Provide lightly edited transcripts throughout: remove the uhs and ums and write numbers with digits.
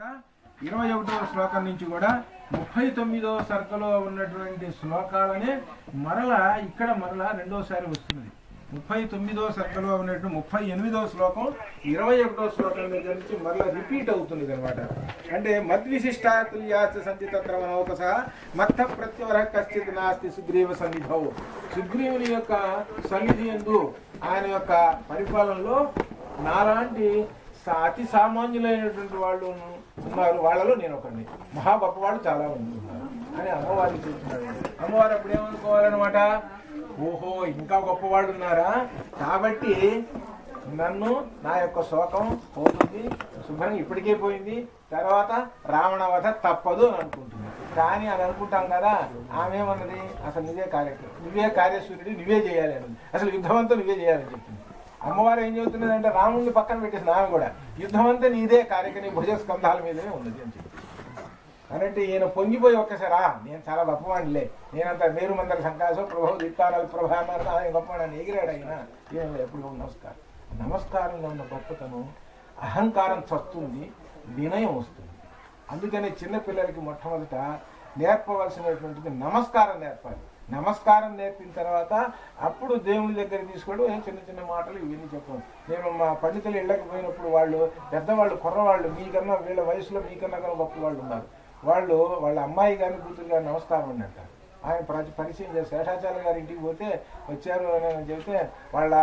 కూడా 21వ శ్లోకం నుంచి కూడా 39వ సర్గలో ఉన్నటువంటి శ్లోకాలనే ఇక్కడ మరలా రెండోసారి వస్తున్నది. 39వ సర్గలో ఉన్నటువంటి 38వ శ్లోకం 21వ శ్లోకం దగ్గర నుంచి మరలా రిపీట్ అవుతుంది అనమాట. అంటే మద్విశిష్టాతుల్యాచ సంతి తత్ర మనోకస మత్త ప్రత్యవర కశ్చిత్ నాస్తి సుగ్రీవ సన్నిధౌ. సుగ్రీవుని యొక్క సన్నిధి యందు ఆయన యొక్క పరిపాలనలో నాలాంటి అతి సామాన్యులైనటువంటి వాళ్ళు ఉన్నారు, వాళ్ళలో నేను ఒకరిని, మహా గొప్పవాళ్ళు చాలా మంది ఉన్నారు అని అమ్మవారికి చెప్తున్నాడు. అమ్మవారు అప్పుడు ఏమనుకోవాలన్నమాట, ఓహో ఇంకా గొప్పవాళ్ళు ఉన్నారా, కాబట్టి నన్ను నా యొక్క శోకం పోతుంది, శుభ్రంగా ఇప్పటికే పోయింది, తర్వాత రావణవధ తప్పదు అని అనుకుంటుంది. కానీ అని అనుకుంటాం కదా, ఆమె ఏమన్నది, అసలు నువ్వే కార్యక్రమం, నువ్వే కార్యసూర్యుడు, నువ్వే చేయాలి అని, అసలు యుద్ధం అంతా నువ్వే చేయాలని చెప్తుంది. అమ్మవారు ఏం చెబుతున్నది అంటే, రాముడిని పక్కన పెట్టేసిన ఆమె కూడా యుద్ధం అంతా నీదే కార్యక్రమం, నీ భుజ స్కంధాల మీదనే ఉన్నది అని చెప్పి అనంటే ఈయన పొంగిపోయి ఒక్కసారా నేను చాలా గొప్పవాడిలే, నేనంతా మేరు మందర సంకాసం ప్రభావ దిక్కారాలు ప్రభావాలు ఆయన గొప్పవాడని ఎగిరాడు. అయినా ఏం ఎప్పుడు నమస్కారం, నమస్కారంలో ఉన్న గొప్పతనం అహంకారం చస్తుంది, వినయం వస్తుంది. అందుకని చిన్నపిల్లలకి మొట్టమొదట నేర్పవలసినటువంటిది నమస్కారం నేర్పాలి. నమస్కారం నేర్పిన తర్వాత అప్పుడు దేవుని దగ్గర తీసుకోవడం, చిన్న చిన్న మాటలు ఇవన్నీ చెప్పాను. నేను మా పండితులు ఇళ్ళకి పోయినప్పుడు వాళ్ళు పెద్దవాళ్ళు కుర్రవాళ్ళు మీకన్నా వీళ్ళ వయసులో మీకన్నా కానీ గొప్ప వాళ్ళు ఉన్నారు, వాళ్ళు వాళ్ళ అమ్మాయి గారి కూతురు గారు నమస్కారం అని అంటారు. ఆయన పరిచయం చేస్తారు. శేషాచార్య గారి ఇంటికి పోతే వచ్చారు అని చెబితే వాళ్ళ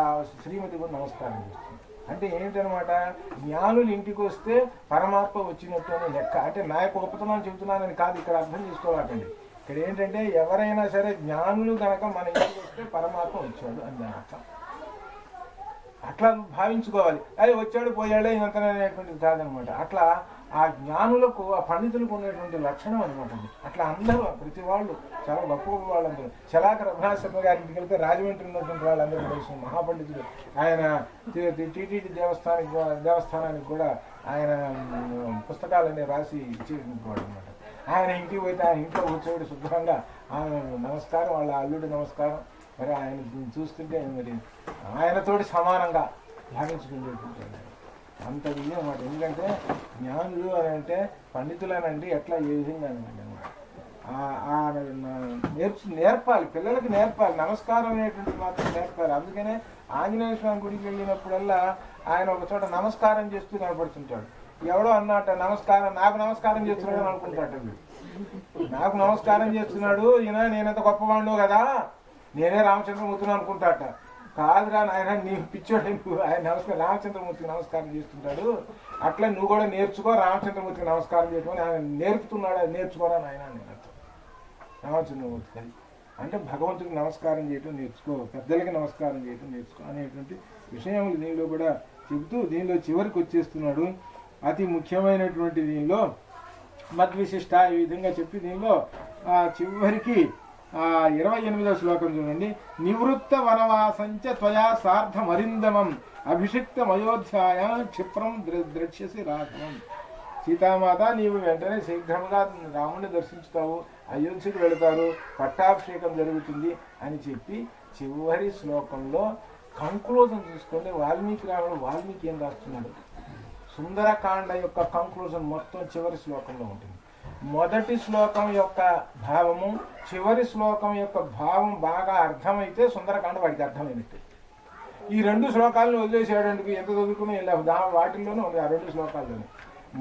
శ్రీమతి కూడా నమస్కారం చేస్తుంది. అంటే ఏంటనమాట, జ్ఞానులు ఇంటికి వస్తే పరమాత్మ వచ్చినట్టు అని లెక్క. అంటే నా యొక్క గొప్పతనం చెబుతున్నానని కాదు, ఇక్కడ అర్థం చేసుకోవాలండి. ఇక్కడ ఏంటంటే ఎవరైనా సరే జ్ఞానులు కనుక మన ఇంటికి వస్తే పరమాత్మ వచ్చాడు అని దాని అర్థం. అట్లా భావించుకోవాలి. అది వచ్చాడు పోయాడే ఇంత అనేటువంటిది కాదనమాట. అట్లా ఆ జ్ఞానులకు, ఆ పండితులకు ఉన్నటువంటి లక్షణం అనమాట. అట్లా అందరూ ప్రతి వాళ్ళు చాలా గొప్ప గొప్ప వాళ్ళందరూ. చలాక రఘునాథశర్మ గారి ఇంటికి వెళ్తే రాజమండ్రి ఉన్నటువంటి వాళ్ళందరూ తెలుసు, మహాపండితుడు. ఆయన టీటీడీ దేవస్థానానికి కూడా ఆయన పుస్తకాలన్నీ రాసి ఇచ్చేవాడు అనమాట. ఆయన ఇంటికి పోతే ఆయన ఇంట్లో కూర్చోబెట్టి శుభ్రంగా ఆయన నమస్కారం, వాళ్ళ అల్లుడి నమస్కారం. మరి ఆయన చూస్తుంటే మరి ఆయనతోటి సమానంగా భావించుకుంటుంటాడు. అంత ఇది అన్నమాట. ఎందుకంటే జ్ఞానులు అని అంటే పండితులు అని అంటే ఎట్లా ఏ విధంగా నేర్పాలి, పిల్లలకి నేర్పాలి. నమస్కారం అనేటువంటి మాత్రం నేర్పాలి. అందుకనే ఆంజనేయ స్వామి గుడికి వెళ్ళినప్పుడల్లా ఆయన ఒక చోట నమస్కారం చేస్తూ కనపడుతుంటాడు. ఎవడో అన్నట్ట నమస్కారం, నాకు నమస్కారం చేస్తున్నాడు అని అనుకుంటాడు. నాకు నమస్కారం చేస్తున్నాడు ఈయన, నేనంత గొప్పవాడు కదా, నేనే రామచంద్రమూర్తిని అనుకుంటాట. కాదురా నాయన, నీ పిచ్చోడు, ఆయన రామచంద్రమూర్తికి నమస్కారం చేస్తుంటాడు, అట్లా నువ్వు కూడా నేర్చుకో, రామచంద్రమూర్తికి నమస్కారం చేయడం ఆయన నేర్పుతున్నాడు, అది నేర్చుకోరా నాయన అని అర్థం. రామచంద్రమూర్తికి అది అంటే భగవంతుడికి నమస్కారం చేయటం నేర్చుకో, పెద్దలకి నమస్కారం చేయటం నేర్చుకో అనేటువంటి విషయములు దీనిలో కూడా చెబుతూ దీనిలో చివరికి వచ్చేస్తున్నాడు. అతి ముఖ్యమైనటువంటి దీనిలో మద్విశిష్ట ఈ విధంగా చెప్పి దీనిలో చివరికి 28వ శ్లోకం చూడండి. నివృత్త వనవాసంచ త్వయా సార్ధమరిందమం అభిషిక్తం అయోధ్యాయ క్షిప్రం ద్రక్ష్యసి రాఘవం. సీతామాత నీవు వెంటనే శీఘ్రంగా రాముడిని దర్శించుతావు, అయోధ్యకు వెళతారు, పట్టాభిషేకం జరుగుతుంది అని చెప్పి చివరి శ్లోకంలో కంక్లూజన్ చూసుకోండి. వాల్మీకి ఏం రాస్తున్నాడు, సుందరకాండ యొక్క కంక్లూజన్ మొత్తం చివరి శ్లోకంలో ఉంటుంది. మొదటి శ్లోకం యొక్క భావము చివరి శ్లోకం యొక్క భావం బాగా అర్థమైతే సుందరకాండ వాడికి అర్థమైనట్టు. ఈ రెండు శ్లోకాలను వదిలేసేయడానికి ఎంత చదువుకుని వాటిల్లోనే ఉంది, ఆ రెండు శ్లోకాల్లోనే.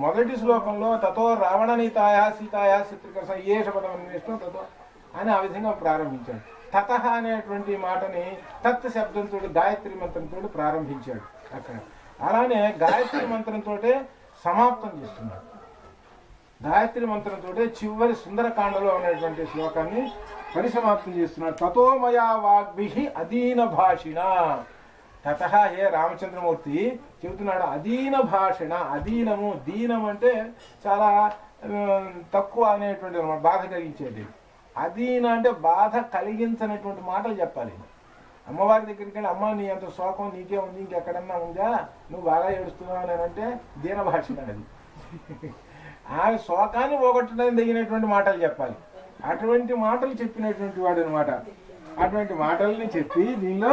మొదటి శ్లోకంలో తతో రావణనీతాయ సీతాయ చిత్రీకరణ ఏ శపథం తతో అని ఆ విధంగా ప్రారంభించాడు. తతః అనేటువంటి మాటని తత్ శబ్దంతో గాయత్రి మంత్రంతో ప్రారంభించాడు అక్కడ. అలానే గాయత్రి మంత్రంతో సమాప్తం చేస్తున్నాడు. గాయత్రి మంత్రంతో చివరి సుందరకాండలో ఉన్నటువంటి శ్లోకాన్ని పరిసమాప్తం చేస్తున్నాడు. తతో మయా వాగ్భిః అదీన భాషిణ. తతః హే రామచంద్రమూర్తి చెబుతున్నాడు అదీన భాషిణ. అదీనము, దీనం అంటే చాలా తక్కువ అనేటువంటి అనమాట, బాధ కలిగించేది. అదీన అంటే బాధ కలిగించనటువంటి మాటలు చెప్పాలి. అమ్మవారి దగ్గరికి వెళ్ళి అమ్మ నీ అంత శోకం నీకే ఉంది, ఇంకెక్కడన్నా ఉందా, నువ్వు బాగా ఏడుస్తున్నావు అని అంటే దీన భాష అది. ఆమె శోకాన్ని పోగొట్టడానికి తగినటువంటి మాటలు చెప్పాలి. అటువంటి మాటలు చెప్పినటువంటి వాడు అనమాట. అటువంటి మాటల్ని చెప్పి దీనిలో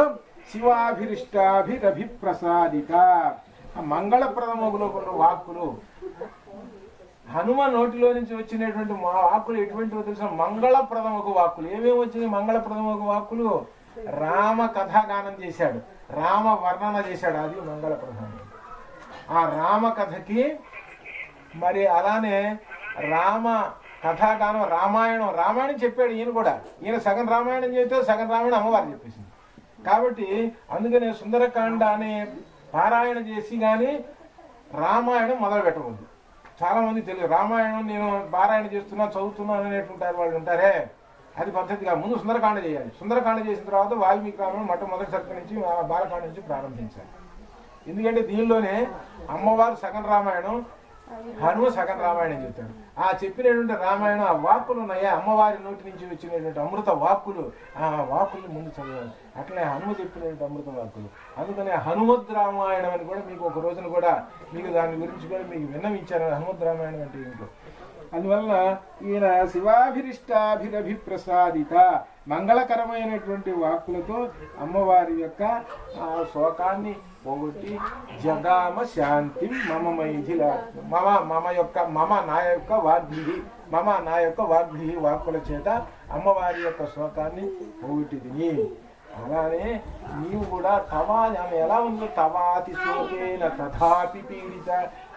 శివాభిరిష్టాభిరభిప్రసాదిత మంగళప్రదములో కొన్ని వాక్కులు హనుమ నోటిలో నుంచి వచ్చినటువంటి మా వాక్కులు ఎటువంటివో తెలుసా? మంగళప్రదమకు వాక్కులు. ఏమేమి వచ్చినాయి మంగళప్రదమకు వాక్కులు? రామ కథాగానం చేశాడు, రామ వర్ణన చేశాడు, అది మంగళప్రదం. ఆ రామ కథకి మరి అలానే రామ కథాగానం రామాయణం చెప్పాడు ఈయన కూడా. ఈయన సగం రామాయణం చెప్తే సగం రామాయణం అమ్మవారు చెప్పేసింది. కాబట్టి అందుకనే సుందరకాండ అనే పారాయణ చేసి కానీ రామాయణం మొదలు పెట్టకూడదు. చాలా మంది తెలియదు రామాయణం నేను పారాయణ చేస్తున్నా చదువుతున్నాను అనేటువంటి వాళ్ళు ఉంటారే, అది పద్ధతిగా. ముందు సుందరకాండ చేయాలి. సుందరకాండ చేసిన తర్వాత వాల్మీకి రామాయణం మొట్టమొదటి సర్క నుంచి బాలకాండ నుంచి ప్రారంభించాలి. ఎందుకంటే దీనిలోనే అమ్మవారు సగం రామాయణం, హనుమ సగం రామాయణం చెప్తాడు. ఆ చెప్పినటువంటి రామాయణం ఆ వాక్కులు ఉన్నాయా, అమ్మవారి నోటి నుంచి వచ్చినటువంటి అమృత వాక్కులు, ఆ వాక్కులు ముందు చదవాలి. అట్లనే హనుమ చెప్పినటువంటి అమృత వాక్కులు. అందుకనే హనుమద్ రామాయణం అని కూడా మీకు ఒక రోజున కూడా మీకు దాని గురించి కూడా మీకు విన్నవించారు, హనుమద్ రామాయణం అంటే ఏంటో. అందువలన ఈయన శివాభిరిష్టాభిరభిప్రసాదిత మంగళకరమైనటువంటి వాక్కులతో అమ్మవారి యొక్క శోకాన్ని పోగొట్టి జగామ శాంతి మమ మైథిల నా యొక్క వాగ్భి వాక్కుల చేత అమ్మవారి యొక్క శోకాన్ని పోగొట్టిదిని. అలానే నీవు కూడా ఆమె ఎలా ఉందో తవాతి శోకేన తథాపి పీడిత,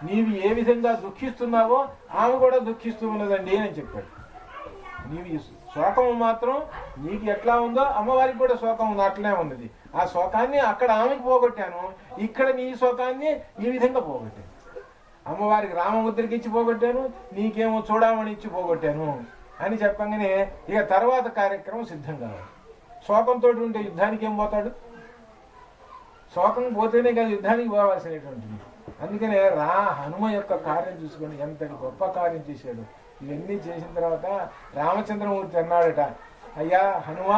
నీవు ఏ విధంగా దుఃఖిస్తున్నావో ఆమె కూడా దుఃఖిస్తూ ఉన్నదండి అని చెప్పాడు. నీవు ఈ శోకము మాత్రం నీకు ఎట్లా ఉందో అమ్మవారికి కూడా శోకం ఉంది, అట్లనే ఉన్నది. ఆ శోకాన్ని అక్కడ ఆమెకు పోగొట్టాను, ఇక్కడ నీ శోకాన్ని ఈ విధంగా పోగొట్టాను. అమ్మవారికి రామముద్రకి ఇచ్చి పోగొట్టాను, నీకేమో చూడమని ఇచ్చి పోగొట్టాను అని చెప్పగానే ఇక తర్వాత కార్యక్రమం సిద్ధం కావాలి. శోకంతో ఉంటే యుద్ధానికి ఏం పోతాడు? శోకం పోతేనే కదా యుద్ధానికి పోవాల్సినటువంటిది. అందుకనే హనుమ యొక్క కార్యం చూసుకొని ఎంతటి గొప్ప కార్యం చేశాడు. ఇవన్నీ చేసిన తర్వాత రామచంద్రమూర్తి అన్నాడట, అయ్యా హనుమ,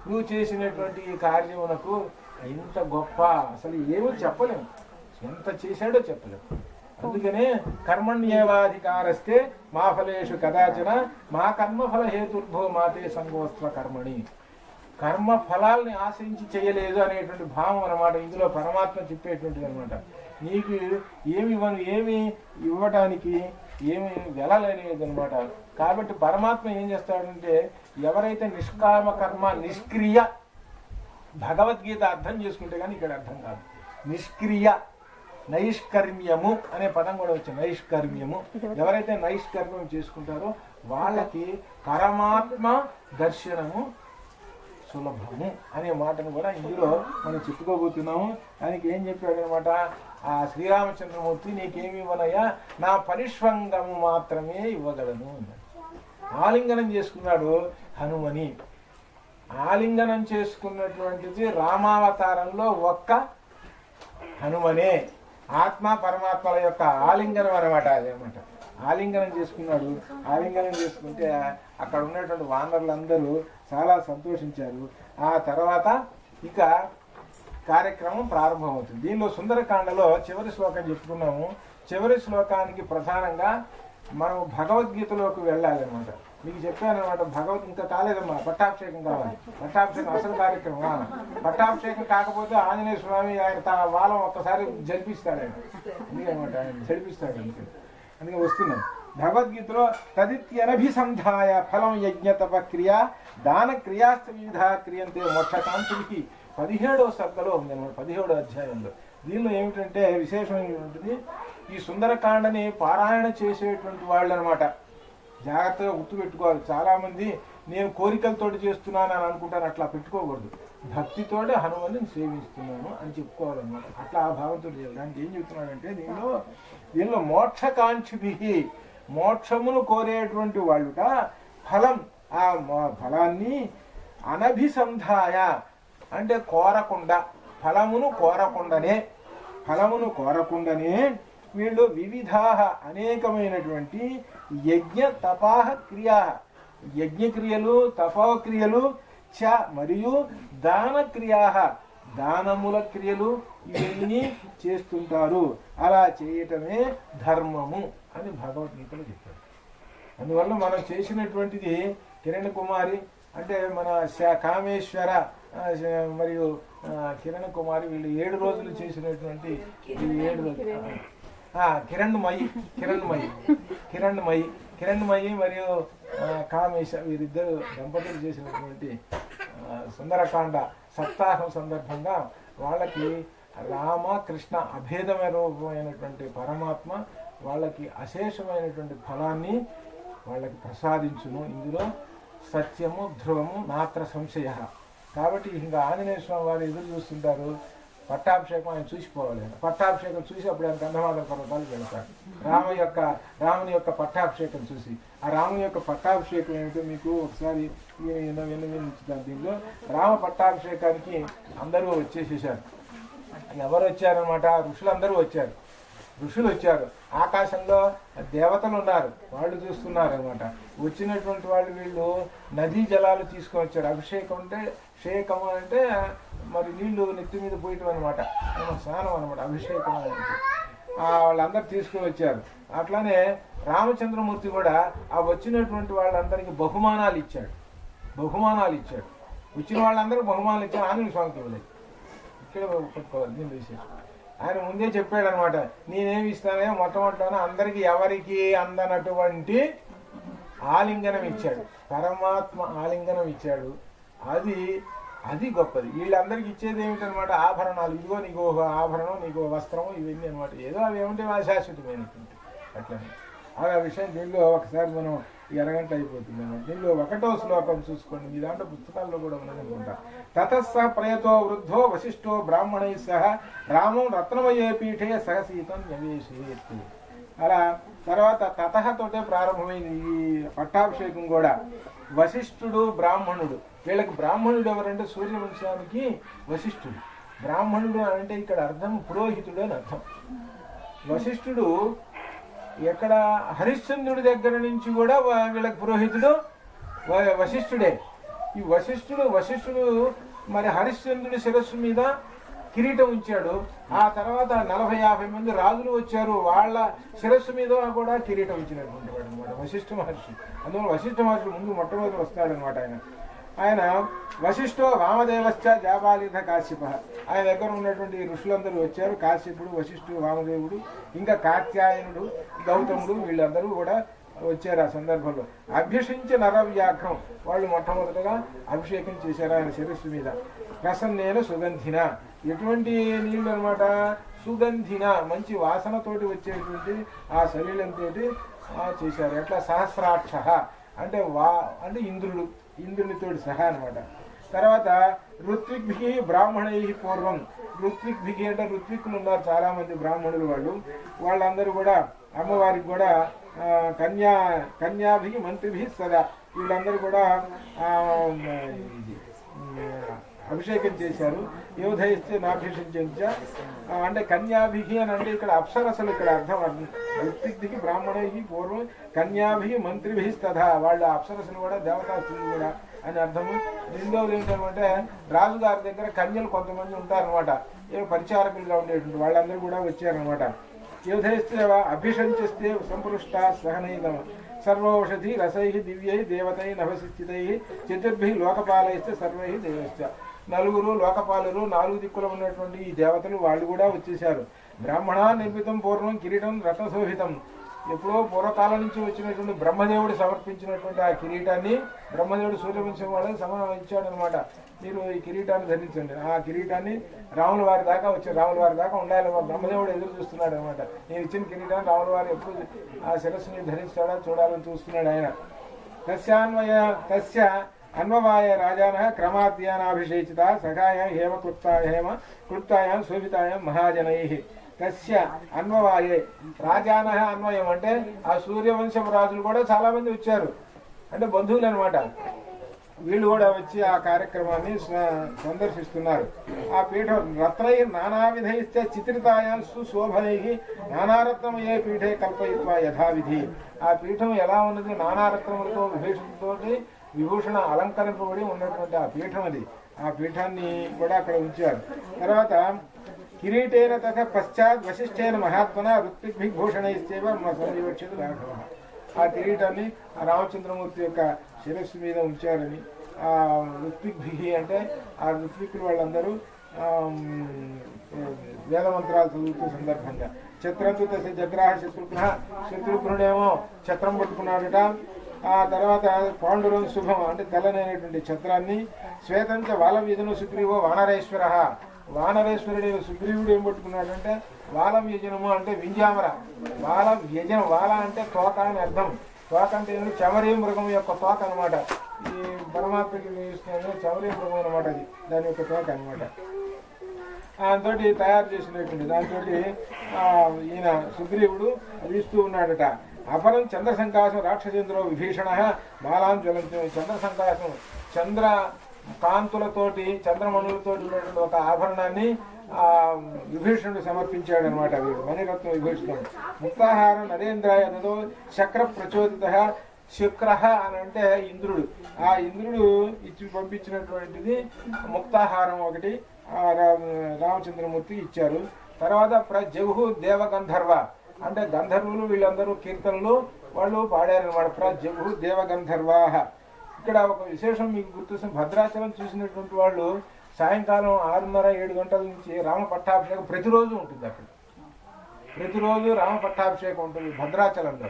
నువ్వు చేసినటువంటి ఈ కార్యమునకు ఇంత గొప్ప అసలు ఏమో చెప్పలేము, ఎంత చేశాడో చెప్పలేము. అందుకనే కర్మణ్యేవాధికారస్తే మా ఫలేషు కదాచన మా కర్మఫల హేతుర్భో మాతే సంగోస్త్వ కర్మణి. కర్మ ఫలాల్ని ఆశించి చేయలేదు అనేటువంటి భావం అన్నమాట. ఇందులో పరమాత్మ చెప్పేటువంటిది అనమాట. నీకు ఏమి ఇవ్వటానికి ఏమి వెళ్ళలేదు అనమాట. కాబట్టి పరమాత్మ ఏం చేస్తాడంటే ఎవరైతే నిష్కామ కర్మ నిష్క్రియ, భగవద్గీత అర్థం చేసుకుంటే కానీ ఇక్కడ అర్థం కాదు. నిష్క్రియ నైష్కర్మ్యము అనే పదం కూడా వచ్చింది. నైష్కర్మ్యము, ఎవరైతే నైష్కర్మ్యం చేసుకుంటారో వాళ్ళకి పరమాత్మ దర్శనము సులభము అనే మాటను కూడా ఇందులో మనం చెప్పుకోబోతున్నాము. దానికి ఏం చెప్పాడు అనమాట, ఆ శ్రీరామచంద్రమూర్తి నీకేమి ఇవ్వనయ్యా, నా పరిష్వంగము మాత్రమే ఇవ్వగలను అన్నాడు. ఆలింగనం చేసుకున్నాడు హనుమని. ఆలింగనం చేసుకున్నటువంటిది రామావతారంలో ఒక్క హనుమనే. ఆత్మ పరమాత్మల యొక్క ఆలింగనం అనమాట, అదేనమాట. ఆలింగనం చేసుకున్నాడు. ఆలింగనం చేసుకుంటే అక్కడ ఉన్నటువంటి వానరులందరూ చాలా సంతోషించారు. ఆ తర్వాత ఇక కార్యక్రమం ప్రారంభమవుతుంది. దీనిలో సుందరకాండలో చివరి శ్లోకం చెప్పుకున్నాము. చివరి శ్లోకానికి ప్రధానంగా మనం భగవద్గీతలోకి వెళ్ళాలన్నమాట. మీకు చెప్పానమాట, ఇంకా కాలేదమ్మా, పట్టాభిషేకం కావాలి. పట్టాభిషేకం అసలు కార్యక్రమం. పట్టాభిషేకం కాకపోతే ఆంజనేయ స్వామి ఆయన తన వాలం ఒక్కసారి జరిపిస్తాడు, ఆయన అందుకనమాట, ఆయన జరిపిస్తాడు. అందుకే వస్తున్నాం. భగవద్గీతలో తదిత్యనభిసంధాయ ఫలం యజ్ఞ తప క్రియ దాన క్రియాస్త వివిధ క్రియంతే మోక్షకాంతుడికి 17వ సర్గలో ఉంది అన్నమాట, 17వ అధ్యాయంలో. దీనిలో ఏమిటంటే విశేషమైనటువంటిది, ఈ సుందరకాండని పారాయణ చేసేటువంటి వాళ్ళు అనమాట. జాగ్రత్తగా గుర్తుపెట్టుకోవాలి. చాలామంది నేను కోరికలతోటి చేస్తున్నాను అని అనుకుంటాను, అట్లా పెట్టుకోకూడదు. భక్తితోటి హనుమని సేవిస్తున్నాను అని చెప్పుకోవాలన్నమాట. అట్లా ఆ భావంతో చేయాలి. దానికి ఏం చెప్తున్నాడంటే దీనిలో మోక్షకాంక్షిభి, మోక్షమును కోరేటువంటి వాళ్ళుట ఫలం, ఆ ఫలాన్ని అనభిసంధాయ అంటే కోరకుండా, ఫలమును కోరకుండానే వీళ్ళు వివిధా అనేకమైనటువంటి యజ్ఞ తపాహ క్రియా, యజ్ఞక్రియలు తపోక్రియలు చ మరియు దాన క్రియా, దానముల క్రియలు ఇవన్నీ చేస్తుంటారు. అలా చేయటమే ధర్మము అని భగవద్గీతలో చెప్పారు. అందువల్ల మనం చేసినటువంటిది కిరణ్ కుమారి అంటే మన కామేశ్వర మరియు కిరణ్ కుమారి వీళ్ళు 7 రోజులు చేసినటువంటి 7 రోజులు కిరణ్మయి మరియు కామేశ వీరిద్దరు దంపతులు చేసినటువంటి సుందరకాండ సప్తాహం సందర్భంగా వాళ్ళకి రామ కృష్ణ అభేదమైన రూపమైనటువంటి పరమాత్మ వాళ్ళకి అశేషమైనటువంటి ఫలాన్ని వాళ్ళకి ప్రసాదించును. ఇందులో సత్యము ధ్రువము నాత్ర సంశయ. కాబట్టి ఇంకా ఆంజనేయ స్వామి వారు ఎదురు చూస్తుంటారు, పట్టాభిషేకం ఆయన చూసిపోవాలి. పట్టాభిషేకం చూసి అప్పుడు ఆయన గంధమాదన పర్వతాలకు వెళ్తాడు. రాముని యొక్క పట్టాభిషేకం చూసి, ఆ రాముని యొక్క పట్టాభిషేకం ఏమిటో మీకు ఒకసారి విన్నవించుతాను. దీనిలో రామ పట్టాభిషేకానికి అందరూ వచ్చేసేసారు. ఎవరు వచ్చారనమాట? ఋషులందరూ వచ్చారు. ఋషులు వచ్చారు, ఆకాశంలో దేవతలు ఉన్నారు, వాళ్ళు చూస్తున్నారు అనమాట. వచ్చినటువంటి వాళ్ళు వీళ్ళు నదీ జలాలు తీసుకొని వచ్చారు. అభిషేకం అంటే షేకము అంటే మరి నీళ్లు నెత్తి మీద పోయటం అనమాట, స్నానం అనమాట అభిషేకం అంటే. వాళ్ళందరూ తీసుకొని వచ్చారు. అట్లానే రామచంద్రమూర్తి కూడా ఆ వచ్చినటువంటి వాళ్ళందరికీ బహుమానాలు ఇచ్చాడు. వచ్చిన వాళ్ళందరూ బహుమానాలు ఇచ్చారు. ఆంజనేయ స్వామికి ఇవ్వలేదు. ఇక్కడ పట్టుకోవాలి దీని విశేషం. ఆయన ముందే చెప్పాడు అనమాట, నేనేమి ఇస్తానే మొట్టమొదటిలోనే అందరికీ ఎవరికి అందనటువంటి ఆలింగనం ఇచ్చాడు. పరమాత్మ ఆలింగనం ఇచ్చాడు. అది గొప్పది. వీళ్ళందరికీ ఇచ్చేది ఏమిటనమాట? ఆభరణాలు. ఇదిగో నీకు ఆభరణం, నీకు వస్త్రము, ఇవన్నీ అనమాట. ఏదో అవి ఏమిటి శాశ్వతమైనటువంటి అట్లనే. ఆ విషయం దీనిలో ఒకసారి మనం ఈ అరగంట అయిపోతుంది అనమాట. దీనిలో 1వ శ్లోకం చూసుకోండి, మీ దాంట్లో పుస్తకాల్లో కూడా ఉన్నదనుకుంటా. తతస్స ప్రయతో వృద్ధో వశిష్ఠో బ్రాహ్మణై సహ రామం రత్నమయే పీఠే సహసీతం నివేశేత్. అలా తర్వాత తతహతోటే ప్రారంభమైంది ఈ పట్టాభిషేకం కూడా. వశిష్ఠుడు బ్రాహ్మణుడు, వీళ్ళకి బ్రాహ్మణుడు ఎవరంటే సూర్యవంశానికి వశిష్ఠుడు. బ్రాహ్మణుడు అంటే ఇక్కడ అర్థం పురోహితుడు అని అర్థం. వశిష్ఠుడు ఎక్కడ హరిశ్చంద్రుడి దగ్గర నుంచి కూడా వీళ్ళకి పురోహితుడు వశిష్ఠుడే. ఈ వశిష్ఠుడు మరి హరిశ్చంద్రుడి శిరస్సు మీద కిరీటం ఉంచాడు. ఆ తర్వాత 40-50 మంది రాజులు వచ్చారు, వాళ్ళ శిరస్సు మీద కూడా కిరీటం ఉంచినటువంటి వాడు అనమాట వశిష్ఠ మహర్షి. అందువల్ల వశిష్ఠ మహర్షి ముందు మొట్టమొదటి వస్తాడనమాట. ఆయన వశిష్ఠో వామదేవశ్చ జాబాలిత కాశ్యప. ఆయన దగ్గర ఉన్నటువంటి ఋషులందరూ వచ్చారు. కాశ్యపుడు, వశిష్ఠుడు, వామదేవుడు, ఇంకా కాత్యాయనుడు, గౌతముడు, వీళ్ళందరూ కూడా వచ్చారు. ఆ సందర్భంలో అభ్యసించే నరవ్యాఘ్రం, వాళ్ళు మొట్టమొదటిగా అభిషేకం చేశారు ఆయన శిరస్సు మీద. ప్రసన్నేన సుగంధిన, ఎటువంటి నీళ్ళు అనమాట? సుగంధిన, మంచి వాసనతోటి వచ్చేటువంటి ఆ శరీరంతో చేశారు. ఎట్లా? సహస్రాక్ష అంటే అంటే ఇంద్రునితోటి సహా అనమాట. తర్వాత ఋత్విగ్భి బ్రాహ్మణై పూర్వం. ఋత్విగ్భి అంటే ఋత్విక్కులు ఉన్నారు చాలా మంది బ్రాహ్మణులు. వాళ్ళందరూ కూడా అమ్మవారికి కూడా కన్యాభి మంత్రిభి సదా, వీళ్ళందరూ కూడా అభిషేకం చేశారు. యోధయిస్తే నాభిషించ అంటే కన్యాభిహి అని అంటే ఇక్కడ అప్సరసలు ఇక్కడ అర్థం. ఋత్విగ్ధికి బ్రాహ్మణైకి పూర్వం కన్యాభి మంత్రిభి తథా, వాళ్ళ అప్సరసలు కూడా దేవతాస్తులు కూడా అని అర్థము. రెండవది ఏంటంటే రాజుగారి దగ్గర కన్యలు కొంతమంది ఉంటారనమాట, పరిచారకులుగా ఉండేటువంటి వాళ్ళందరూ కూడా వచ్చారనమాట. యోధయిస్తే అభిషంచిస్తే సంపృష్ట సహనైదమ సర్వౌషధి రసై దివ్యై దేవతై నభసిస్థితై చతుర్భి లోకపాలైస్తే సర్వై దేవశ్చ. 4 లోకపాలులు, 4 దిక్కులు ఉన్నటువంటి ఈ దేవతలు వాళ్ళు కూడా వచ్చేశారు. బ్రాహ్మణ నిర్మితం పూర్వం కిరీటం రత్నశోభితం. ఎప్పుడో పూర్వకాలం నుంచి వచ్చినటువంటి బ్రహ్మదేవుడు సమర్పించినటువంటి ఆ కిరీటాన్ని బ్రహ్మదేవుడు సూర్యవంశం వాళ్ళకి ఇచ్చాడనమాట. మీరు ఈ కిరీటాన్ని ధరించండి. ఆ కిరీటాన్ని రాముల వారి దాకా రాముల వారి దాకా ఉండాలి. బ్రహ్మదేవుడు ఎదురు చూస్తున్నాడు అనమాట. నేను ఇచ్చిన కిరీటాన్ని రాముల వారు ఎప్పుడు ఆ శిరస్సుని ధరిస్తాడా చూడాలని చూస్తున్నాడు ఆయన. తస్య అన్వవాయ రాజాన క్రమాద్యానాభిషేచిత సఖాయ హేమ క్లుప్తాయాం శోభితాయాం మహాజనై. తస్య అన్వవాయే రాజాన, అన్వయం అంటే ఆ సూర్యవంశపు రాజులు కూడా చాలా మంది వచ్చారు, అంటే బంధువులు అనమాట. వీళ్ళు కూడా వచ్చి ఆ కార్యక్రమాన్ని సందర్శిస్తున్నారు. ఆ పీఠం రత్నై నానావిధైశ్చ చిత్రితాయాం సుశోభనై నానారత్నమయే పీఠే కల్పయిత్వా యథావిధి. ఆ పీఠం ఎలా ఉన్నది? నానారత్నములతో విభూషణ అలంకరింపబడి ఉన్నటువంటి ఆ పీఠం అది. ఆ పీఠాన్ని కూడా అక్కడ ఉంచారు. తర్వాత కిరీటేన తథ పశ్చాత్ వశిష్ఠేన మహాత్మన ఋత్విగ్భూషణైశ్చేవ సంవివక్షిత రాఘవ. ఆ కిరీటాన్ని ఆ రామచంద్రమూర్తి యొక్క శిరస్సు మీద ఉంచారని. ఆ ఋత్విగ్భి అంటే ఆ ఋత్విక్కులు వాళ్ళందరూ వేదమంత్రాలు చదువుతూ సందర్భంగా. ఛత్రంతు తస్య జగ్రాహ శత్రుఘ్న, శత్రుఘ్నుడేమో ఛత్రం పట్టుకున్నాడట. ఆ తర్వాత పాండురం శుభం అంటే తెల్లనైనటువంటి ఛత్రాన్ని. శ్వేతంచ వాలవ్యజను సుగ్రీవో వానరేశ్వర, వానరేశ్వరుడు సుగ్రీవుడు ఏం పట్టుకున్నాడంటే వాలవ్యజనము అంటే వింజామర. వాలవ్యజనం, వాల అంటే తోక అని అర్థం. తోక అంటే చమరీ మృగం యొక్క తోక అనమాట. ఈ పరమాత్మకి చమరీ మృగం అనమాట, అది దాని యొక్క తోక అనమాట. దాంతో తయారు చేసినటువంటి దాంతో ఈయన సుగ్రీవుడు ఇస్తూ ఉన్నాడట. అపరం చంద్ర సంకాశం రాక్షసేంద్రో విభీషణ బాలాం జ్వలంతో. చంద్ర సంకాశం చంద్ర కాంతులతోటి చంద్రమణులతోటి ఉన్నటువంటి ఒక ఆభరణాన్ని విభీషణుడు సమర్పించాడు అనమాట. వీడు మణిరత్నం విభీషణుడు. ముక్తాహారం నరేంద్రాయ నదో శక్ర ప్రచోదిత. శుక్ర అని అంటే ఇంద్రుడు. ఆ ఇంద్రుడు ఇచ్చి పంపించినటువంటిది ముక్తాహారం ఒకటి రామచంద్రమూర్తి ఇచ్చారు. తర్వాత ప్రజహు దేవగంధర్వ అంటే గంధర్వులు వీళ్ళందరూ కీర్తనలు వాళ్ళు పాడారనమాట. ప్రజహు దేవగంధర్వాహ. ఇక్కడ ఒక విశేషం మీకు గుర్తొస్తుంది. భద్రాచలం చూసినటువంటి వాళ్ళు సాయంకాలం 6:30-7 గంటల నుంచి రామ పట్టాభిషేకం ప్రతిరోజు ఉంటుంది. అక్కడ ప్రతిరోజు రామ పట్టాభిషేకం ఉంటుంది భద్రాచలంలో.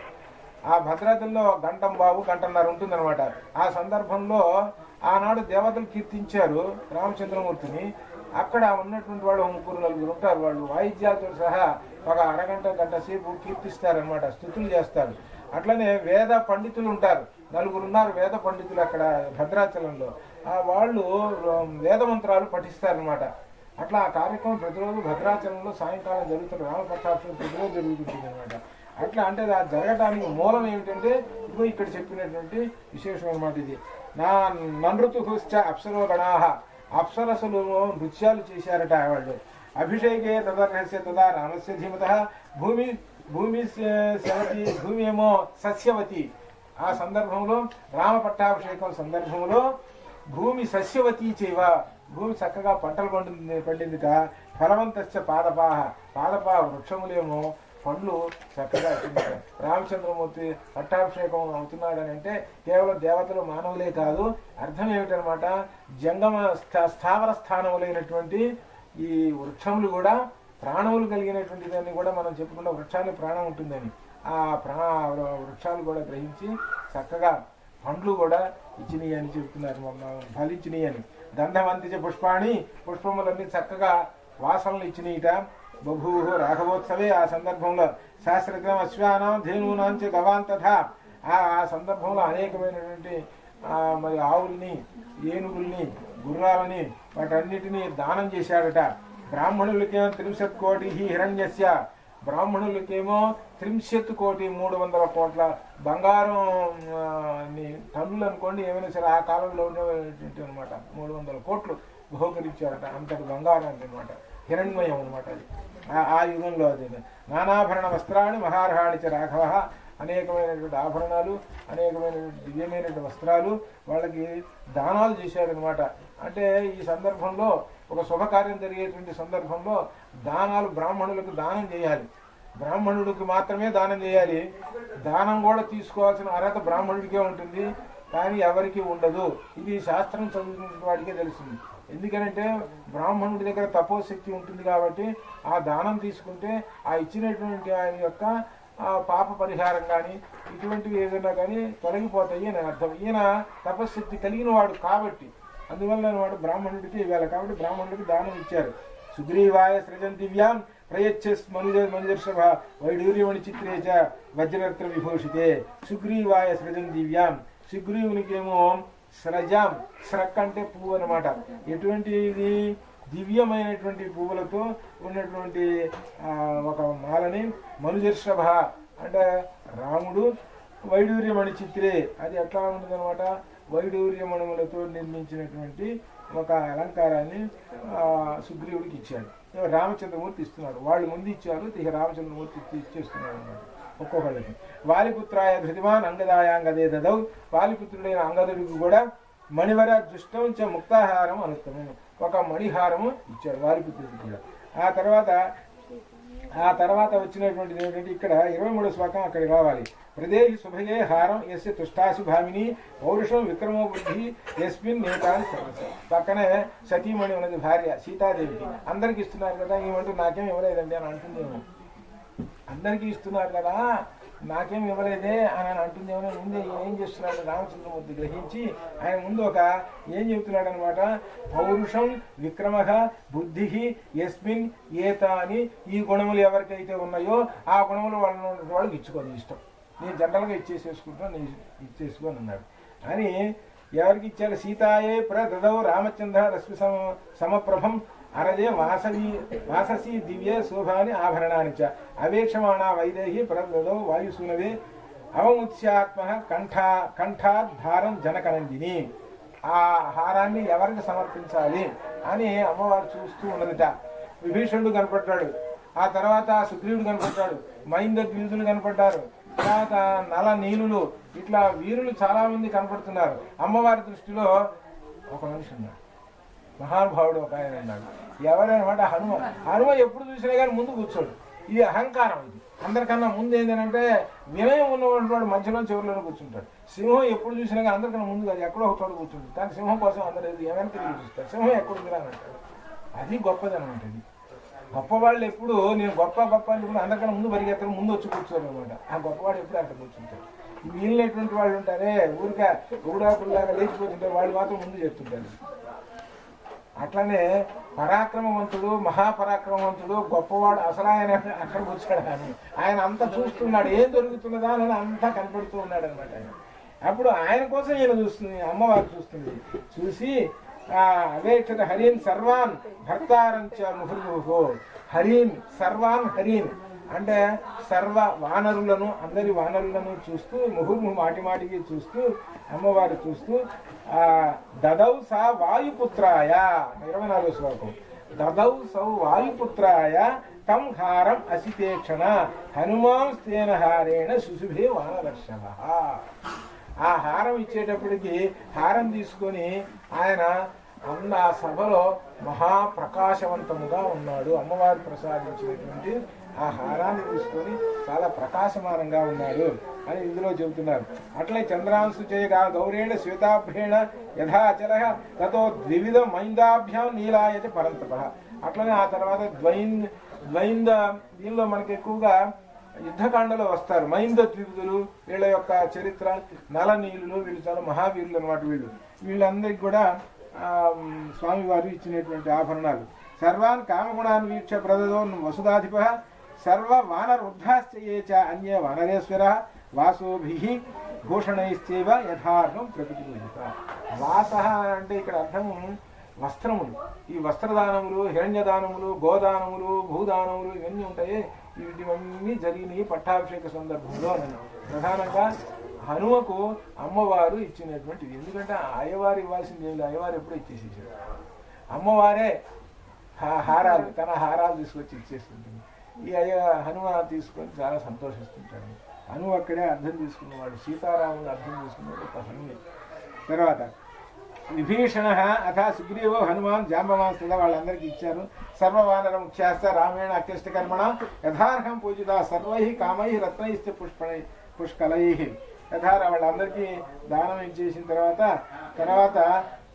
ఆ భద్రాచలంలో గంటంబాబు గంటన్నర ఉంటుందన్నమాట. ఆ సందర్భంలో ఆనాడు దేవతలు కీర్తించారు రామచంద్రమూర్తిని. అక్కడ ఉన్నటువంటి వాళ్ళు 3-4 ఉంటారు. వాళ్ళు వాయిద్యాలతో సహా ఒక అరగంట గంట సేపు కీర్తిస్తారనమాట, స్తుతులు చేస్తారు. అట్లనే వేద పండితులు ఉంటారు, 4 ఉన్నారు వేద పండితులు అక్కడ భద్రాచలంలో. వాళ్ళు వేద మంత్రాలు పఠిస్తారనమాట. అట్లా ఆ కార్యక్రమం ప్రతిరోజు భద్రాచలంలో సాయంకాలం జరుగుతుంది. రామ పట్టాభిషేకం ప్రతిరోజు జరుగుతుంది అనమాట. అట్లా అంటే అది జరగడానికి మూలం ఏమిటంటే ఇదిగో ఇక్కడ చెప్పినటువంటి విశేషం అనమాట. ఇది నృతుశ్చ అప్సరో గణాహ, అప్సరసులు నృత్యాలు చేశారట వాళ్ళు. అభిషేకే తదర్హస్య తదా రామస్య ధీమత. భూమి శవతి, భూమి ఏమో సస్యవతి. ఆ సందర్భంలో రామ పట్టాభిషేకం సందర్భంలో భూమి సస్యవతి చేవ, భూమి చక్కగా పంటలు పండిందిక. ఫలవంతశ్చ పాదపాహ, పాదపాహ వృక్షములేమో పండ్లు చక్కగా ఇచ్చింది. రామచంద్రమూర్తి పట్టాభిషేకం అవుతున్నాడని అంటే కేవలం దేవతలు మానవులే కాదు, అర్థం ఏమిటనమాట, జంగమ స్థావర స్థానములైనటువంటి ఈ వృక్షములు కూడా ప్రాణములు కలిగినటువంటి దాన్ని కూడా మనం చెప్పుకున్న వృక్షానికి ప్రాణం ఉంటుందని ఆ వృక్షాలు కూడా గ్రహించి చక్కగా పండ్లు కూడా ఇచ్చినాయి అని చెప్తున్నారు, ఫలించినాయి అని. గంధవంతిచ పుష్పాణి, పుష్పములన్నీ చక్కగా వాసనలు ఇచ్చినాయిట. బభూ రాఘవోత్సవే, ఆ సందర్భంలో శాస్త్రజ్ఞం అశ్వానం ధేనూనాంచ గవాన్ తథా. ఆ సందర్భంలో అనేకమైనటువంటి మరి ఆవుల్ని, ఏనుగుల్ని, గుర్రాలని వాటన్నిటినీ దానం చేశాడట. బ్రాహ్మణులకేమో 30 కోటి హిరణ్యస్య, బ్రాహ్మణులకేమో 30 కోటి 300 కోట్ల బంగారం టన్నులు అనుకోండి, ఏమైనా సరే ఆ కాలంలో ఉండేటువంటి అనమాట. 300 కోట్లు బహుకరించారట, అంతటి బంగారాన్ని అనమాట, హిరణ్మయం అనమాట అది ఆ యుగంలో. అది నానాభరణ వస్త్రాన్ని మహార్హాణి చ రాఘవ, అనేకమైనటువంటి ఆభరణాలు, అనేకమైనటువంటి దివ్యమైనటువంటి వస్త్రాలు వాళ్ళకి దానాలు చేశారనమాట. అంటే ఈ సందర్భంలో ఒక శుభకార్యం జరిగేటువంటి సందర్భంలో దానాలు బ్రాహ్మణులకు దానం చేయాలి, బ్రాహ్మణుడికి మాత్రమే దానం చేయాలి. దానం కూడా తీసుకోవాల్సిన అర్హత బ్రాహ్మణుడికే ఉంటుంది, కానీ ఎవరికి ఉండదు. ఇది శాస్త్రం చదువుతున్న వాడికే తెలుస్తుంది. ఎందుకనంటే బ్రాహ్మణుడి దగ్గర తపోశక్తి ఉంటుంది కాబట్టి ఆ దానం తీసుకుంటే ఆ ఇచ్చినటువంటి ఆయన యొక్క పాప పరిహారం కానీ ఇటువంటివి ఏదైనా కానీ తొలగిపోతాయి అని అర్థం. ఈయన తపశక్తి కలిగిన వాడు కాబట్టి అందువల్ల వాడు బ్రాహ్మణుడికి ఇవ్వాలి కాబట్టి బ్రాహ్మణుడికి దానం ఇచ్చారు. సుగ్రీవాయ సృజన్ దివ్యాం ప్రయచ్చస్ మనుజర్షభ వైడూర్యమణి చిత్రేచ వజ్రరత్న విభూషితే. సుగ్రీవాయ సృజన్ దివ్యాం, సుగ్రీవునికేమో స్రజాం, స్రక్ అంటే పువ్వు అనమాట. ఎటువంటిది దివ్యమైనటువంటి పువ్వులతో ఉన్నటువంటి ఒక మాలని, మనుజర్షభ అంటే రాముడు, వైడూర్యమణి చిత్రే అది ఎట్లా ఉంటుంది అనమాట, వైడూర్యమణులతో నిర్మించినటువంటి ఒక అలంకారాన్ని సుగ్రీవుడికి ఇచ్చాడు. రామచంద్రమూర్తి ఇస్తున్నాడు, వాళ్ళు ముందు ఇచ్చారు, ఇక రామచంద్రమూర్తి ఇచ్చేస్తున్నాడు అన్నమాట ఒక్కొక్కళ్ళకి. వాలిపుత్రాయ ధృతిమాన్ అంగదాయాంగదే దదౌ, వాలిపుత్రుడైన అంగదుడికి కూడా మణివర దుష్టం చ ముక్తాహారం అనుత్తమం, ఒక మణిహారము ఇచ్చాడు వాలిపుత్రుడికి కూడా. ఆ తర్వాత ఆ తర్వాత వచ్చినటువంటిది ఏంటంటే ఇక్కడ 23వ శ్లోకం అక్కడికి రావాలి. ప్రదేహి శుభయే హారం ఎస్య తుష్టాశు భామిని పౌరుషం విక్రమో బుద్ధి ఎస్మిన్ నేతాన్ని సర్వస. పక్కనే సతీమణి ఉన్నది భార్య సీతాదేవికి. అందరికి ఇస్తున్నారు కదా, ఏమంటూ నాకేం ఇవ్వలేదండి అని అంటుందేమో. అందరికీ ఇస్తున్నారు కదా నాకేం ఇవ్వలేదే అని అంటుందేమో. ముందే ఏం చేస్తున్నాడు రామచంద్రమూర్తి గ్రహించి ఆయన ముందు ఒక ఏం చెబుతున్నాడు అనమాట. పౌరుషం విక్రమ బుద్ధి ఎస్మిన్ ఏత అని ఈ గుణములు ఎవరికైతే ఉన్నాయో ఆ గుణములు వాళ్ళకి ఇచ్చుకోని ఇష్టం. నేను జనరల్గా ఇచ్చేసేసుకుంటాను, నేను ఇచ్చేసుకొని అన్నాడు అని ఎవరికి ఇచ్చారు. సీతాయే ప్రదౌ రామచంద్ర రశ్మి సమప్రభం అరదే వాససి దివ్య శోభాని ఆభరణాన్ని చ అవేక్షమాణ వైదేహి ప్రదౌ వాయుసూనవే అవముత్స్యాత్మ కంఠాద్ధారం జనకనందిని. ఆ హారాన్ని ఎవరికి సమర్పించాలి అని అమ్మవారు చూస్తూ ఉన్నదిట. విభీషణుడు కనపడ్డాడు, ఆ తర్వాత సుగ్రీవుడు కనపడ్డాడు, మైంద ద్విజులు కనపడ్డారు, తర్వాత నల నీలులు, ఇట్లా వీరులు చాలా మంది కనపడుతున్నారు. అమ్మవారి దృష్టిలో ఒక మనిషి ఉన్నాడు, మహానుభావుడు ఒక ఆయన ఉన్నాడు. ఎవరనమాట హనుమ. హనుమ ఎప్పుడు చూసినా కానీ ముందు కూర్చోడు. ఇది అహంకారం. ఇది అందరికన్నా ముందు ఏంటంటే వినయం ఉన్నవాడు మధ్యలో చివరిలో కూర్చుంటాడు. సింహం ఎప్పుడు చూసినా కానీ అందరికన్నా ముందు కాదు, ఎక్కడో ఒక చోట కూర్చుంటుంది. కానీ సింహం కోసం అందరూ ఏమైనా తిరిగి చూస్తారు. సింహం ఎక్కడుంది అని అంటాడు. అది గొప్పది అనమాట. ఇది గొప్పవాళ్ళు ఎప్పుడు నేను గొప్ప ఇప్పుడు అందరికన్నా ముందు పరిగెత్తారు, ముందు వచ్చి కూర్చోరు అనమాట. ఆ గొప్పవాడు ఎప్పుడు అక్కడ కూర్చుంటారు. మిగిలినటువంటి వాళ్ళు ఉంటారే ఊరికే ఊడాకుల్లాగా లేచిపోతుంటారు, వాళ్ళు మాత్రం ముందు చెప్తుంటారు. అట్లనే పరాక్రమవంతుడు మహాపరాక్రమవంతుడు గొప్పవాడు అసలు ఆయన అక్కడ కూర్చోడు. కానీ ఆయన అంతా చూస్తున్నాడు, ఏం దొరుకుతున్నదా అని అంతా కనపడుతూ ఉన్నాడు అనమాట. ఆయన అప్పుడు ఆయన కోసం ఈయన చూస్తుంది, అమ్మవారు చూస్తుంది. చూసి అవేక్షత హరీన్ సర్వాన్ భర్తారంచ ముహుర్ముహు. హరీన్ సర్వాన్ హరీన్ అంటే సర్వ వానరులను, అందరి వానరులను చూస్తూ ముహుర్ముహు మాటిమాటికి చూస్తూ అమ్మవారు చూస్తూ దదౌ సా వాయుపుత్రాయ 24వ శ్లోకం. దదౌ సౌ వాయుపుత్రాయ తం హారం అసితేక్షణ హనుమాంస్తేన హారేణ శుశుభే వానరర్షభ. ఆ హారం ఇచ్చేటప్పటికి హారం తీసుకొని ఆయన అన్న సభలో మహాప్రకాశవంతముగా ఉన్నాడు. అమ్మవారు ప్రసాదించినటువంటి ఆ హారాన్ని తీసుకొని చాలా ప్రకాశమానంగా ఉన్నాడు అని ఇందులో చెబుతున్నారు. అట్లే చంద్రాంశు చేయగా గౌరేణ శ్వేతాభ్రేణ యథాచల తతో ద్వివిధ మైందాభ్యాం నీలాయతి పరంతప. అట్లనే ఆ తర్వాత ద్వైంద దీనిలో మనకి ఎక్కువగా యుద్ధకాండలో వస్తారు. మైంద ద్వివిధులు వీళ్ళ యొక్క చరిత్ర, నల నీలులు, వీళ్ళు చాలా మహావీరులు అనమాట. వీళ్ళందరికీ కూడా స్వామివారు ఇచ్చినటువంటి ఆభరణాలు. సర్వాన్ కామగుణాన్ వీక్ష ప్రదదో వసుధాధిప సర్వ వానర ఉద్ధాశ్చయే చ అన్య వానరేశ్వర వాసోభిః భూషణైశ్చైవ యథార్థం ప్రకృతి పూజిత. వాస అంటే ఇక్కడ అర్థం వస్త్రములు. ఈ వస్త్రదానములు, హిరణ్యదానములు, గోదానములు, భూదానములు ఇవన్నీ ఉంటాయి. వీటివన్నీ జరిగినాయి పట్టాభిషేక సందర్భంలో. ప్రధానంగా హనుమకు అమ్మవారు ఇచ్చినటువంటిది. ఎందుకంటే అయ్యవారు ఇవ్వాల్సింది ఏమి, అయ్యవారు ఎప్పుడూ ఇచ్చేసేసారు. అమ్మవారే హారాలు, తన హారాలు తీసుకొచ్చి ఇచ్చేస్తుంటుంది. ఈ హనుమ తీసుకొని చాలా సంతోషిస్తుంటాడు. హనుమ అక్కడే అర్థం తీసుకున్నవాడు, సీతారాముడు అర్థం తీసుకున్నవాడు ఒక హనుమే. తర్వాత విభీషణ అథ సుగ్రీవో హనుమాన్ జాంబవాన్ స్థిత వాళ్ళందరికీ ఇచ్చారు. సర్వవానర ముఖ్యాస్త రామేణ అక్లిష్ట కర్మణ యథార్హం పూజిత సర్వై కామై రత్నైశ్చ పుష్కలై. యథార వాళ్ళందరికీ దానం ఇచ్చేసిన తర్వాత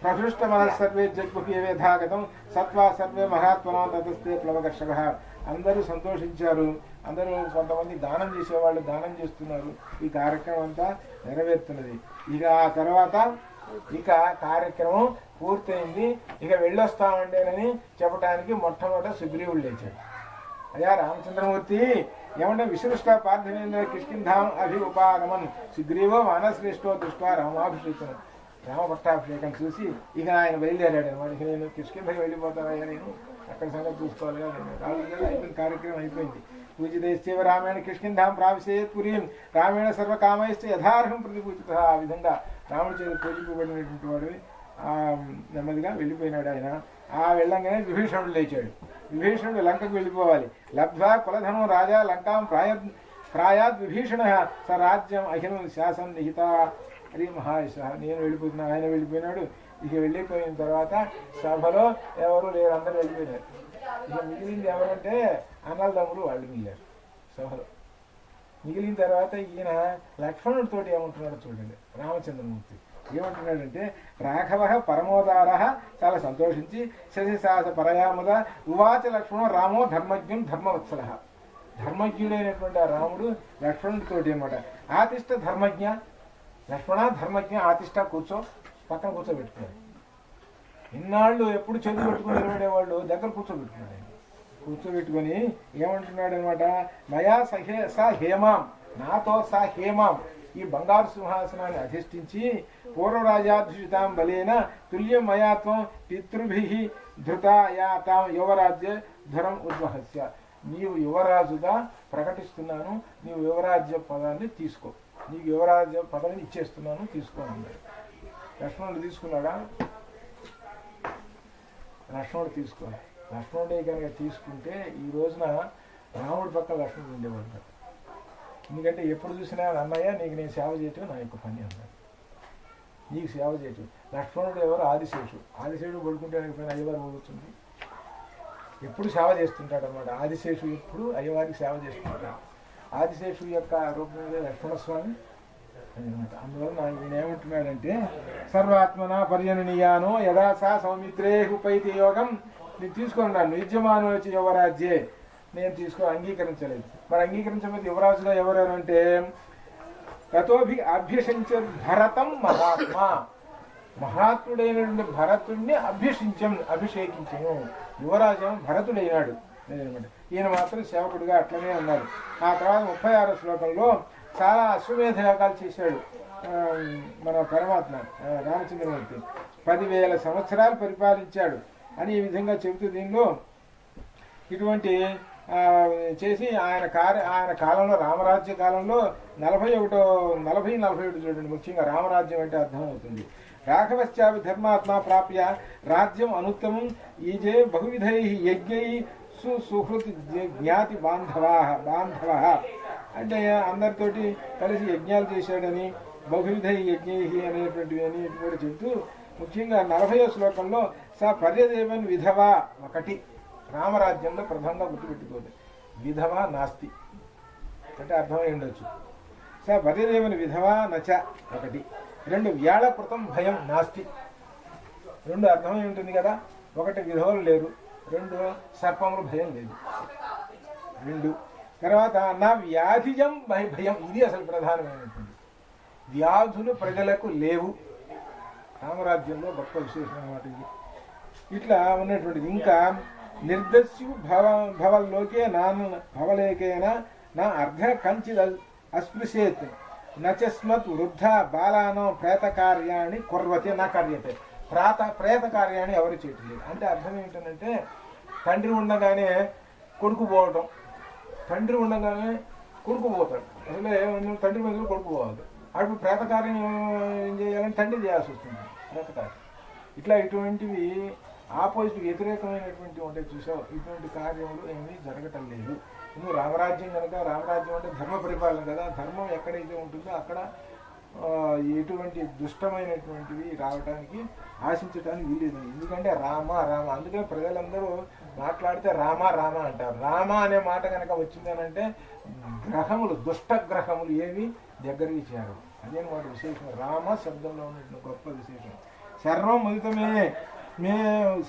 ప్రహృష్ట సర్వే జగ్ముఖి యథాగతం సత్వా సర్వే మహాత్మనా తతస్తే ప్లవకర్షక. అందరూ సంతోషించారు. అందరూ కొంతమంది దానం చేసేవాళ్ళు దానం చేస్తున్నారు. ఈ కార్యక్రమం అంతా నెరవేరుతున్నది. ఇక ఆ తర్వాత కార్యక్రమం పూర్తయింది. ఇక వెళ్ళొస్తామండేనని చెప్పడానికి మొట్టమొదట సుగ్రీవుడు లేచాడు. అయ్యా రామచంద్రమూర్తి ఏమంటే విశృష్ట పార్థివేంద్ర కిష్కింధాం అభిఉపాగమన్ సుగ్రీవో వానశ్రేష్టో దృష్ట్వా రామాభిషేకం. రామ పట్టాభిషేకం చూసి ఇక ఆయన బయలుదేరాడు అనమాట. ఇక నేను కిష్కింధకి వెళ్ళిపోతానయ్యా, నేను అక్కడ సంగతి చూసుకోవాలి కదా. రాజు కదా అయిపోయింది, కార్యక్రమం అయిపోయింది. పూజితైశ్చైవ రామేణ కిష్కింధాం ప్రావిశేత్ పురీం రామేణ సర్వకామైశ్చ యథార్హం ప్రతిపూజిత. ఆ విధంగా రాముడి చేత పూజింపబడినటువంటి వాడు నెమ్మదిగా వెళ్ళిపోయినాడు ఆయన. ఆ వెళ్ళంగానే విభీషణుడు లేచాడు. విభీషణుడు లంకకు వెళ్ళిపోవాలి. లబ్ధ్వా కులధనం రాజా లంకాం ప్రాయాద్ విభీషణ స రాజ్యం అహినం శాసన నిహిత. హరి మహాయశ. నేను వెళ్ళిపోతున్నా, ఆయన వెళ్ళిపోయినాడు. ఇక వెళ్ళిపోయిన తర్వాత సభలో ఎవరు లేరు, అందరూ వెళ్ళిపోయినారు. ఇక మిగిలింది ఎవరంటే అన్నదమ్ములు వాళ్ళు మిగిలారు సభలో. మిగిలిన తర్వాత ఈయన లక్ష్మణుడితో ఏమంటున్నాడో చూడండి. రామచంద్రమూర్తి ఏమంటున్నాడంటే, రాఘవ పరమోదార, చాలా సంతోషించి శశిశాస పరయాముద ఉవాచ లక్ష్మణో రామో ధర్మజ్ఞం ధర్మవత్సల. ధర్మజ్ఞుడైనటువంటి ఆ రాముడు లక్ష్మణుడితోటి అనమాట, ఆతిష్ట ధర్మజ్ఞ, లక్ష్మణ ధర్మజ్ఞ ఆతిష్ట, కూర్చో, పక్కన కూర్చోబెట్టుకున్నాడు. ఇన్నాళ్ళు ఎప్పుడు చదువు పెట్టుకుని నిలబడేవాళ్ళు దగ్గర కూర్చోబెట్టుకున్నాడు. కూర్చోబెట్టుకొని ఏమంటున్నాడు అనమాట, మయా స హేమాం, నాతో సా హేమాం, ఈ బంగారు సింహాసనాన్ని అధిష్ఠించి పూర్వరాజాధుషితాం బలేన తుల్యం మయాత్వం పితృభి ధృతాయాతాం యువరాజ్య ధరం ఉద్వహస్య. నీవు యువరాజుగా ప్రకటిస్తున్నాను, నీవు యువరాజ్య పదాన్ని తీసుకో, నీకు యువరాజ్య పదవిని ఇచ్చేస్తున్నాను, తీసుకోమన్నాడు. లక్ష్మణుడు తీసుకున్నాడా? లక్ష్మణుడు తీసుకోవాలి. లక్ష్మణుడే కనుక తీసుకుంటే ఈ రోజున రాముడి పక్క లక్ష్మణుడు ఉండేవాడు. ఎందుకంటే ఎప్పుడు చూసినా అన్నయ్య నీకు నేను సేవ చేయటం నా యొక్క పని అన్నాడు. నీకు సేవ చేయటం. లక్ష్మణుడు ఎవరు? ఆదిశేషుడు. ఆదిశేషుడు పడుకుంటే పైన అయ్యవారు పోతుంది, ఎప్పుడు సేవ చేస్తుంటాడు అనమాట. ఆదిశేషుడు ఎప్పుడు అయ్యవారికి సేవ చేస్తుంటాడు. ఆదిశేషుడు యొక్క రూపంలో లక్ష్మణస్వామి అనమాట. అందువల్ల ఈయన ఏమంటున్నాడంటే, సర్వాత్మన పర్యననీయానో యదా సా సౌమిత్రే ఉపైతి యోగం. నేను తీసుకున్నాను నిజమాను వచ్చి యువరాజ్యే, నేను అంగీకరించలేదు. మరి అంగీకరించకపోతే యువరాజుగా ఎవరు అంటే, తతోభి అభ్యసించ భరతం మహాత్మా, మహాత్ముడైనటువంటి భరతుడిని అభిషేకించను. యువరాజు భరతుడైనాడు అనమాట. ఈయన మాత్రం సేవకుడిగా అట్లనే అన్నారు. ఆ తర్వాత 36వ శ్లోకంలో చాలా అశ్వమేధ యాగాలు చేశాడు మన పరమాత్మ రామచంద్రమూర్తి. 10,000 సంవత్సరాలు పరిపాలించాడు అని ఈ విధంగా చెబుతూ దీనిలో ఇటువంటి చేసి ఆయన కాలంలో, రామరాజ్య కాలంలో 41 చూడండి. ముఖ్యంగా రామరాజ్యం అంటే అర్థమవుతుంది. రాఘవశ్చాపి ధర్మాత్మ ప్రాప్య రాజ్యం అనుత్తమం ఈజే బహువిధై యజ్ఞై సుహృతి జ్ఞాతి బాంధవ. అంటే అందరితోటి కలిసి యజ్ఞాలు చేశాడని, బహువిధై యజ్ఞై అనేటువంటివి అని కూడా చెబుతూ ముఖ్యంగా 40వ శ్లోకంలో స పర్యదేవన్ విధవ ఒకటి రామరాజ్యంలో ప్రధానంగా గుర్తుపెట్టుకోండి. విధవ నాస్తి అంటే అర్థమై ఉండొచ్చు. స పర్యదేవన్ విధవ నచ ఒకటి. 2 వ్యాళకృతం భయం నాస్తి, 2 అర్థమై ఉంటుంది కదా. 1 విధవలు లేరు, 2 సర్పములు భయం లేదు, 2 తర్వాత నా వ్యాధిజం భయం, ఇది అసలు ప్రధానమైనటువంటి. వ్యాధులు ప్రజలకు లేవు. రామరాజ్యంలో గొప్ప విశేషం అన్నమాట ఇది. ఇట్లా ఉన్నటువంటిది. ఇంకా నిర్దస్యు భవల్లోకే నాను భవలేకేన నా అర్ధ కంచిద్ అస్పృశేత్ నచస్మత్ వృద్ధ బాలానో ప్రేత కార్యాన్ని కుర్వతే నా కార్యతే. ప్రేత కార్యాన్ని ఎవరు చేయట్లేదు. అంటే అర్థం ఏంటంటే, తండ్రి ఉండగానే కొడుకు పోవటం, తండ్రి ఉండగానే కొడుకు పోతాడు. అసలే తండ్రి మీద కొడుకు పోవాలి. అప్పుడు ప్రేత కార్యం ఏం చేయాలని తండ్రి చేయాల్సి వస్తుంది. ప్రేత కార్యం ఇట్లా ఇటువంటివి ఆపోజిట్ వ్యతిరేకమైనటువంటివి ఉంటాయి చూసావు. ఇటువంటి కార్యములు ఏమీ జరగటం లేదు. నువ్వు రామరాజ్యం కనుక, రామరాజ్యం అంటే ధర్మ పరిపాలన కదా. ధర్మం ఎక్కడైతే ఉంటుందో అక్కడ ఎటువంటి దుష్టమైనటువంటివి రావడానికి ఆశించడానికి వీలేదు. ఎందుకంటే రామ రామ, అందుకని ప్రజలందరూ మాట్లాడితే రామ రామ అంటారు. రామ అనే మాట కనుక వచ్చిందనంటే గ్రహములు, దుష్ట గ్రహములు ఏవి దగ్గరికి చేరవు. అదేనమాట విశేషం. రామ శబ్దంలో ఉన్నటువంటి గొప్ప విశేషం.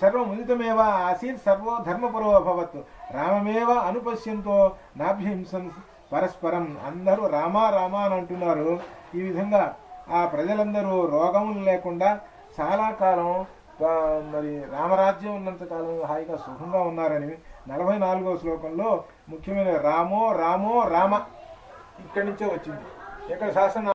సర్వముదితమేవ ఆసీత్ సర్వో ధర్మపరో అభవత్ రామమేవ అనుపశ్యంతో నాభ్యంసం పరస్పరం. అందరూ రామ రామ అని అంటున్నారు. ఈ విధంగా ఆ ప్రజలందరూ రోగములు లేకుండా చాలా కాలం మరి రామరాజ్యం ఉన్నంత కాలం హాయిగా సుఖంగా ఉన్నారని 44వ శ్లోకంలో ముఖ్యమైన రామో రామో రామ ఇక్కడి నుంచే వచ్చింది. ఇక్కడ శాసన